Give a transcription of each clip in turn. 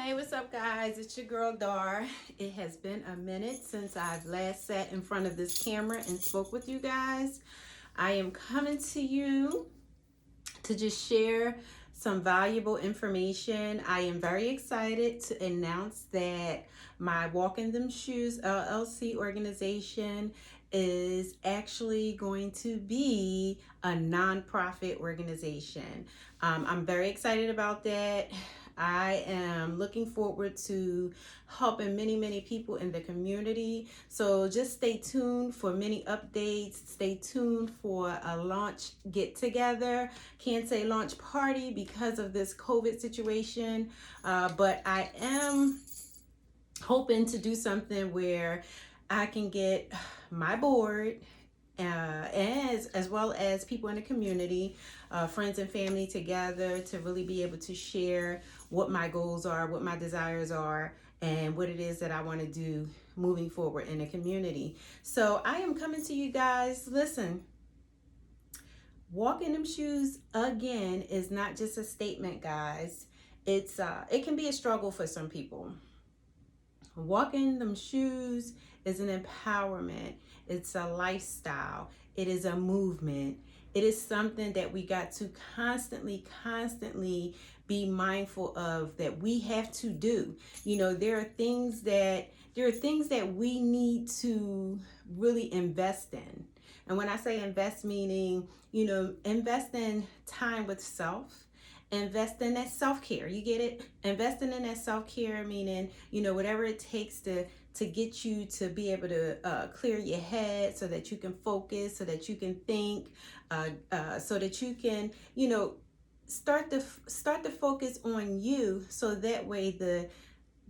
Hey, what's up, guys? It's your girl Dar. It has been a minute since I've last sat in front of this camera and spoke with you guys. I am coming to you to just share some valuable information. I am very excited to announce that my Walk in Them Shoes LLC organization is actually going to be a nonprofit organization. I'm very excited about that. I am looking forward to helping many people in the community. So just stay tuned for many updates. Stay tuned for a launch get together. Can't say launch party because of this COVID situation, but I am hoping to do something where I can get my board as well as people in the community, friends and family together to really be able to share what my goals are, what my desires are, and what it is that I want to do moving forward in the community. So I am coming to you guys. Listen, walking them shoes again is not just a statement, guys. It can be a struggle for some people. Walking them shoes is an empowerment. It's a lifestyle. It is a movement. It is something that we got to constantly be mindful of, that we have to do. You know, there are things that we need to really invest in. And when I say invest, meaning, invest in time with self. Invest in that self-care. You get it? Investing in that self-care, meaning, whatever it takes to get you to be able to clear your head so that you can focus, so that you can think, so that you can, start to focus on you, so that way the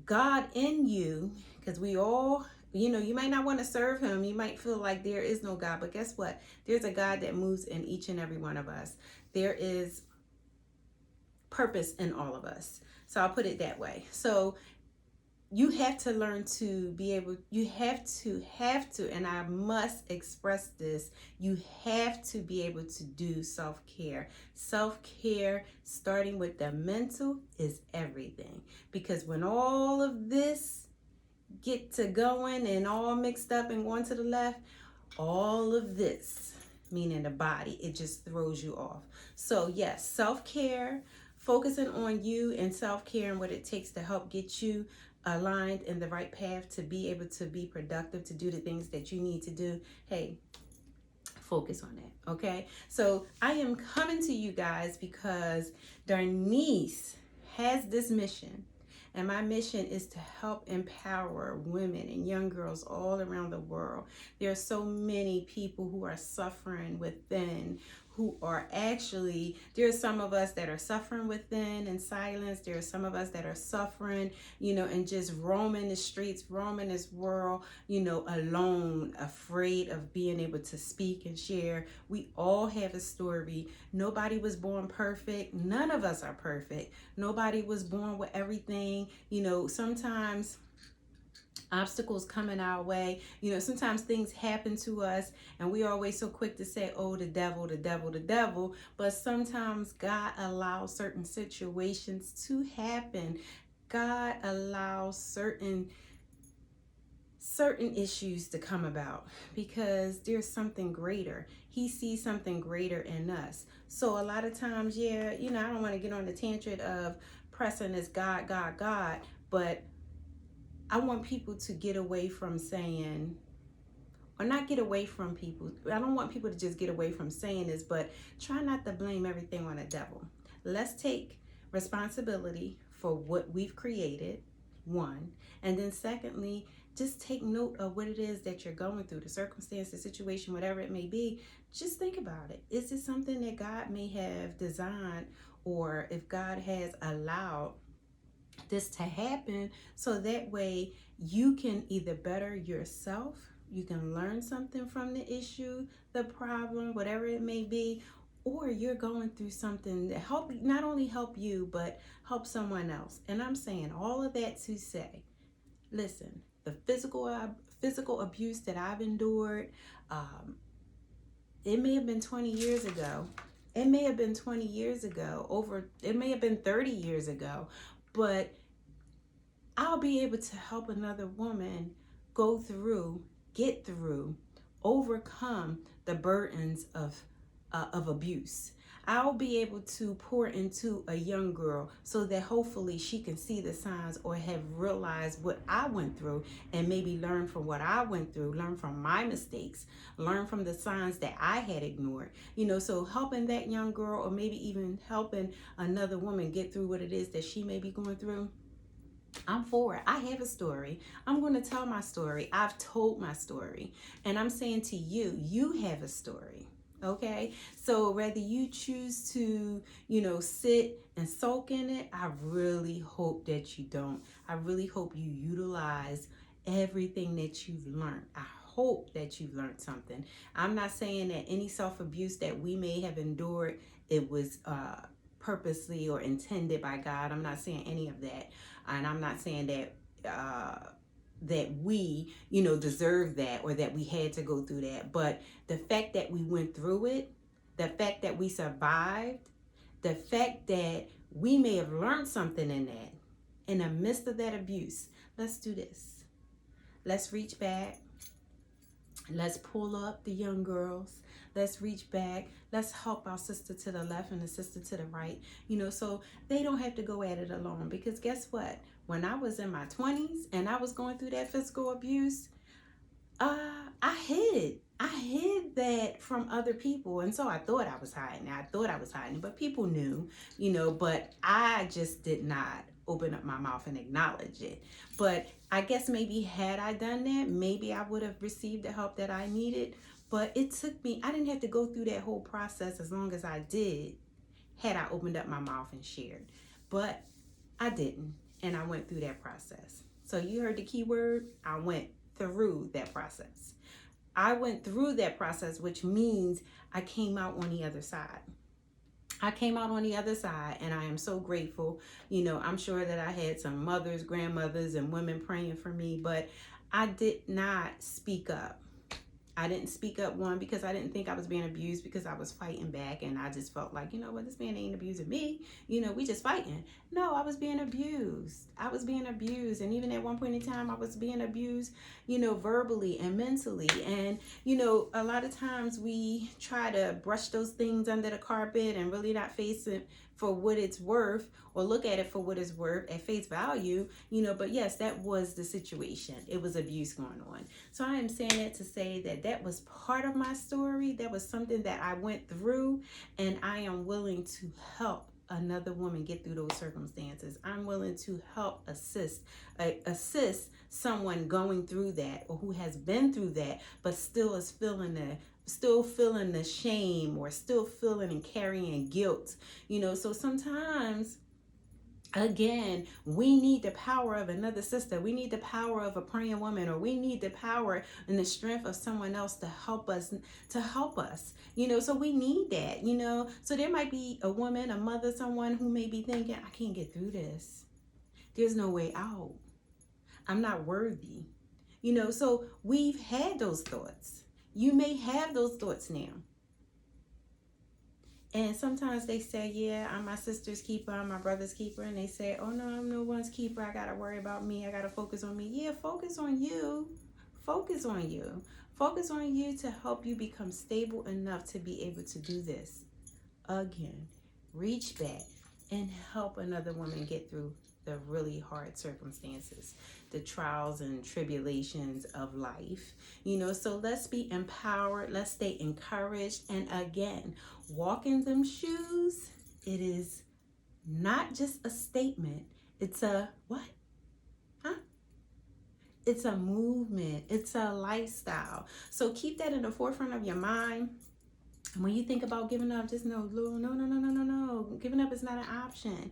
God in you, because we all, you might not want to serve him. You might feel like there is no God, but guess what? There's a God that moves in each and every one of us. There is purpose in all of us. So I'll put it that way. So you have to learn to be able, you have to, and I must express this, you have to be able to do self-care. Self-care, starting with the mental, is everything. Because when all of this get to going and all mixed up and going to the left, all of this, meaning the body, it just throws you off. So yes, self-care, focusing on you and self-care and what it takes to help get you aligned in the right path to be able to be productive, to do the things that you need to do. Hey, focus on that, okay? So I am coming to you guys because Darnice has this mission. And my mission is to help empower women and young girls all around the world. There are so many people who are suffering within, there are some of us that are suffering within in silence. There are some of us that are suffering, and just roaming the streets, roaming this world, alone, afraid of being able to speak and share. We all have a story. Nobody was born perfect. None of us are perfect. Nobody was born with everything. Sometimes obstacles coming our way. Sometimes things happen to us and we're always so quick to say, oh, the devil, the devil, the devil. But sometimes God allows certain situations to happen. God allows certain issues to come about because there's something greater. He sees something greater in us. So a lot of times, I don't want to get on the tangent of pressing this God, God, God, but I want people to get away from saying, or not get away from people. I don't want people to just get away from saying this, but try not to blame everything on the devil. Let's take responsibility for what we've created, one. And then secondly, just take note of what it is that you're going through, the circumstance, the situation, whatever it may be. Just think about it. Is it something that God may have designed, or if God has allowed this to happen, so that way you can either better yourself, you can learn something from the issue, the problem, whatever it may be, or you're going through something that not only help you, but help someone else. And I'm saying all of that to say, listen, the physical abuse that I've endured, it may have been 20 years ago. It may have been 20 years ago, it may have been 30 years ago, but I'll be able to help another woman go through, get through, overcome the burdens of abuse. I'll be able to pour into a young girl so that hopefully she can see the signs or have realized what I went through and maybe learn from what I went through, learn from my mistakes, learn from the signs that I had ignored. So helping that young girl or maybe even helping another woman get through what it is that she may be going through. I'm for it. I have a story. I'm going to tell my story. I've told my story. And I'm saying to you, you have a story. Okay, so whether you choose to, sit and soak in it, I really hope that you don't. I really hope you utilize everything that you've learned. I hope that you've learned something. I'm not saying that any self-abuse that we may have endured, it was purposely or intended by God. I'm not saying any of that. And I'm not saying that that we, deserve that or that we had to go through that. But the fact that we went through it, the fact that we survived, the fact that we may have learned something in the midst of that abuse. Let's do this. Let's reach back. Let's pull up the young girls. Let's reach back. Let's help our sister to the left and the sister to the right, so they don't have to go at it alone. Because guess what? When I was in my 20s and I was going through that physical abuse, I hid that from other people. And so I thought I was hiding. But people knew, but I just did not open up my mouth and acknowledge it. But I guess maybe had I done that, maybe I would have received the help that I needed. But it took me, I didn't have to go through that whole process as long as I did had I opened up my mouth and shared. But I didn't, and I went through that process. So you heard the key word, I went through that process. I went through that process, which means I came out on the other side. I came out on the other side, and I am so grateful. I'm sure that I had some mothers, grandmothers, and women praying for me, but I did not speak up. I didn't speak up, one, because I didn't think I was being abused, because I was fighting back, and I just felt like, this man ain't abusing me. We just fighting. No, I was being abused. And even at one point in time, I was being abused, verbally and mentally. And, a lot of times we try to brush those things under the carpet and really not face it for what it's worth, or look at it for what it's worth at face value, but yes, that was the situation. It was abuse going on. So I am saying that to say that was part of my story. That was something that I went through, and I am willing to help another woman get through those circumstances. I'm willing to help assist someone going through that, or who has been through that, but still is feeling the shame, or still feeling and carrying guilt. So sometimes, again, we need the power of another sister. We need the power of a praying woman, or we need the power and the strength of someone else to help us. So we need that, so there might be a woman, a mother, someone who may be thinking, I can't get through this. There's no way out. I'm not worthy. So we've had those thoughts. You may have those thoughts now. And sometimes they say, yeah, I'm my sister's keeper, I'm my brother's keeper. And they say, oh no, I'm no one's keeper. I got to worry about me. I got to focus on me. Yeah, focus on you. Focus on you. Focus on you to help you become stable enough to be able to do this. Again, reach back and help another woman get through the really hard circumstances, the trials and tribulations of life. So let's be empowered. Let's stay encouraged. And again, walk in them shoes. It is not just a statement. It's a what? It's a movement. It's a lifestyle. So keep that in the forefront of your mind. When you think about giving up, just know, no. Giving up is not an option.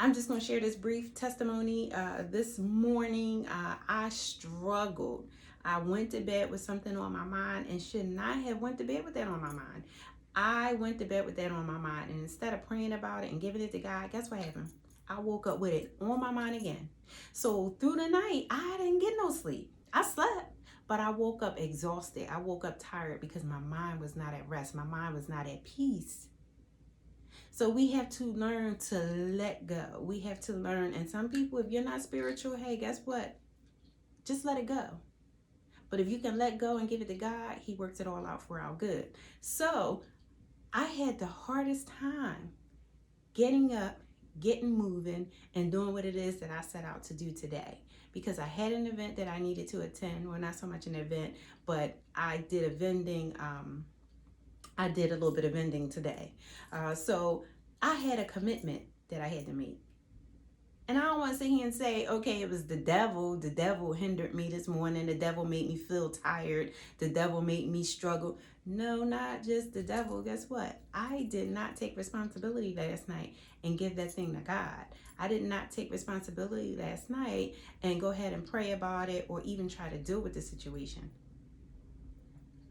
I'm just going to share this brief testimony. This morning, I struggled. I went to bed with something on my mind, and should not have went to bed with that on my mind. I went to bed with that on my mind, and instead of praying about it and giving it to God, guess what happened? I woke up with it on my mind again. So through the night, I didn't get no sleep. I slept, but I woke up exhausted. I woke up tired because my mind was not at rest. My mind was not at peace. So we have to learn to let go. We have to learn. And some people, if you're not spiritual, hey, guess what? Just let it go. But if you can let go and give it to God, he works it all out for our good. So I had the hardest time getting up, getting moving, and doing what it is that I set out to do today. Because I had an event that I needed to attend. Well, not so much an event, but I did a vending. I did a little bit of vending today. So I had a commitment that I had to make. And I don't want to sit here and say, okay, it was the devil. The devil hindered me this morning. The devil made me feel tired. The devil made me struggle. No, not just the devil. Guess what? I did not take responsibility last night and give that thing to God. I did not take responsibility last night and go ahead and pray about it or even try to deal with the situation.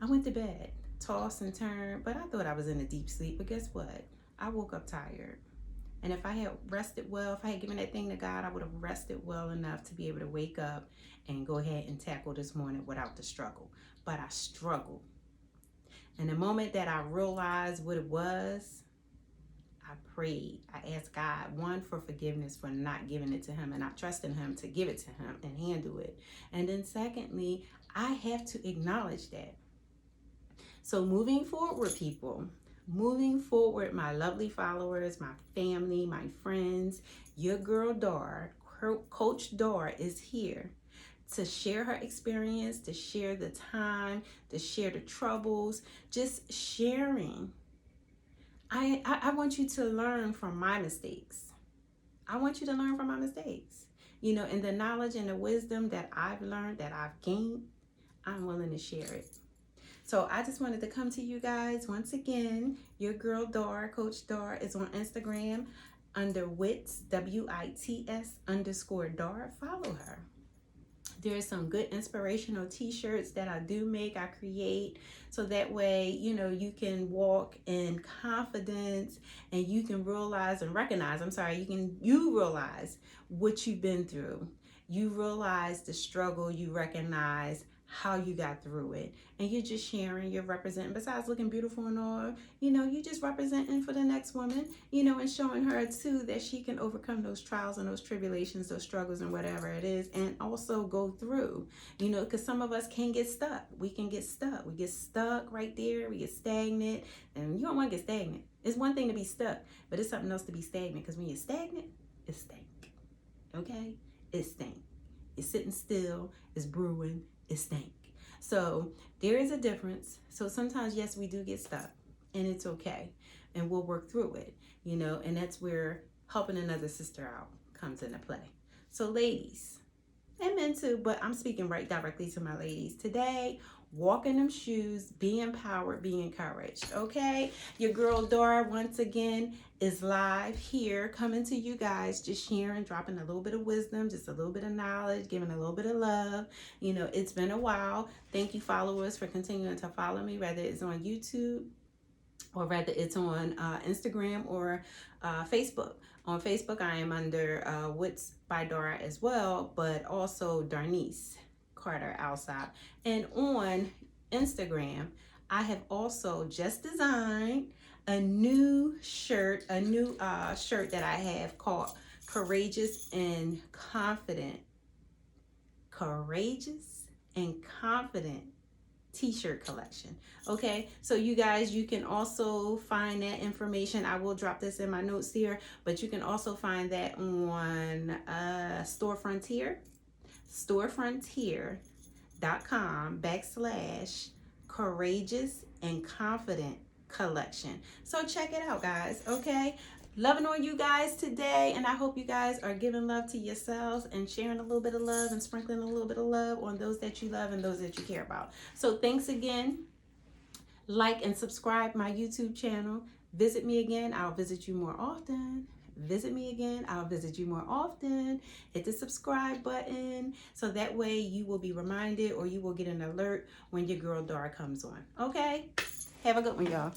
I went to bed, tossed and turned, but I thought I was in a deep sleep. But guess what? I woke up tired. And if I had rested well, if I had given that thing to God, I would have rested well enough to be able to wake up and go ahead and tackle this morning without the struggle. But I struggled. And the moment that I realized what it was, I prayed. I asked God, one, for forgiveness for not giving it to him and not trusting him to give it to him and handle it. And then secondly, I have to acknowledge that. So moving forward, people, moving forward, my lovely followers, my family, my friends, your girl Dar, Coach Dar is here to share her experience, to share the time, to share the troubles, just sharing. I want you to learn from my mistakes. I want you to learn from my mistakes. You know, and the knowledge and the wisdom that I've learned, that I've gained, I'm willing to share it. So I just wanted to come to you guys once again. Your girl Dar, Coach Dar, is on Instagram under WITS, WITS_Dar. Follow her. There's some good inspirational t-shirts that I do make, I create, so that way, you know, you can walk in confidence and you can realize and recognize, you realize what you've been through. You realize the struggle, you recognize how you got through it, and you're just sharing, you're representing, besides looking beautiful and all, you know, you just representing for the next woman, you know, and showing her too that she can overcome those trials and those tribulations, those struggles and whatever it is, and also go through, you know, because some of us can get stuck. We can get stuck. We get stuck right there. We get stagnant, and you don't want to get stagnant. It's one thing to be stuck, but it's something else to be stagnant, because when you're stagnant, it's stank. Okay? It's stank. It's sitting still. It's brewing. It stank. So there is a difference. So sometimes, yes, we do get stuck, and it's okay, and we'll work through it, you know, and that's where helping another sister out comes into play. So ladies, and men too, but I'm speaking right directly to my ladies today. Walk in them shoes, be empowered, be encouraged, okay? Your girl Dar, once again, is live here, coming to you guys, just sharing, dropping a little bit of wisdom, just a little bit of knowledge, giving a little bit of love. You know, it's been a while. Thank you, followers, for continuing to follow me, whether it's on YouTube or whether it's on Instagram or Facebook. On Facebook, I am under Wits by Dora as well, but also Darnice Carter Alsop. And on Instagram, I have also just designed a new shirt, shirt that I have called Courageous and Confident. Courageous and Confident t-shirt collection. Okay, so you guys, you can also find that information. I will drop this in my notes here, but you can also find that on storefrontier.com/courageous and confident collection. So check it out, guys. Okay, loving on you guys today, and I hope you guys are giving love to yourselves and sharing a little bit of love and sprinkling a little bit of love on those that you love and those that you care about. So thanks again. Like and subscribe my YouTube channel. Visit me again, I'll visit you more often. Visit me again, I'll visit you more often. Hit the subscribe button so that way you will be reminded, or you will get an alert when your girl Dar comes on. Okay, have a good one, y'all.